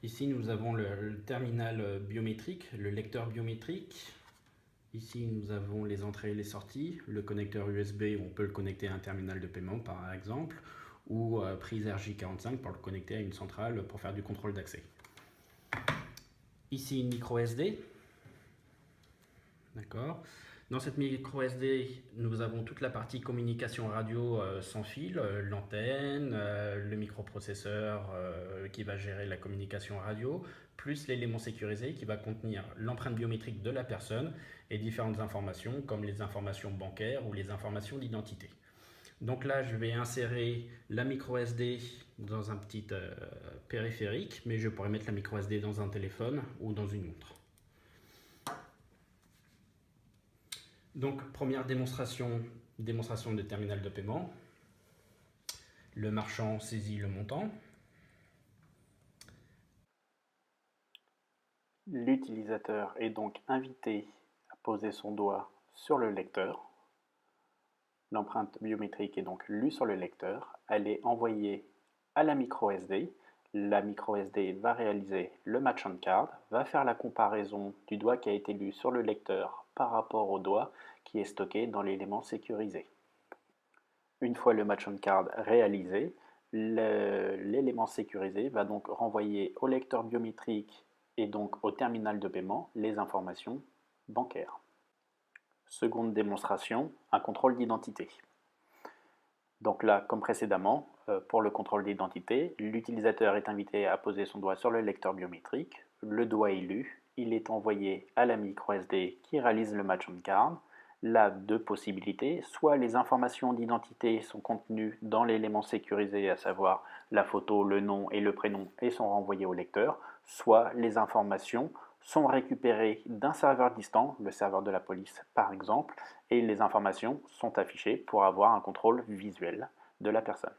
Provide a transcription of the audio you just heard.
Ici, nous avons le terminal biométrique, le lecteur biométrique. Ici, nous avons les entrées et les sorties, le connecteur USB, on peut le connecter à un terminal de paiement par exemple, ou prise RJ45 pour le connecter à une centrale pour faire du contrôle d'accès. Ici, une micro SD. D'accord. Dans cette micro SD, nous avons toute la partie communication radio sans fil, l'antenne, le microprocesseur qui va gérer la communication radio, plus l'élément sécurisé qui va contenir l'empreinte biométrique de la personne et différentes informations comme les informations bancaires ou les informations d'identité. Donc là, je vais insérer la micro SD dans un petit périphérique, mais je pourrais mettre la micro SD dans un téléphone ou dans une montre. Donc, première démonstration de terminal de paiement. Le marchand saisit le montant. L'utilisateur est donc invité à poser son doigt sur le lecteur. L'empreinte biométrique est donc lue sur le lecteur. Elle est envoyée à la micro SD. La micro SD va réaliser le match on card, va faire la comparaison du doigt qui a été lu sur le lecteur par rapport au doigt qui est stocké dans l'élément sécurisé. Une fois le match on card réalisé, l'élément sécurisé va donc renvoyer au lecteur biométrique et donc au terminal de paiement les informations bancaires. Seconde démonstration, un contrôle d'identité. Donc là, comme précédemment, pour le contrôle d'identité, l'utilisateur est invité à poser son doigt sur le lecteur biométrique, le doigt est lu, il est envoyé à la micro SD qui réalise le match on card. Là, deux possibilités, soit les informations d'identité sont contenues dans l'élément sécurisé, à savoir la photo, le nom et le prénom, et sont renvoyées au lecteur, soit les informations sont récupérées d'un serveur distant, le serveur de la police par exemple, et les informations sont affichées pour avoir un contrôle visuel de la personne.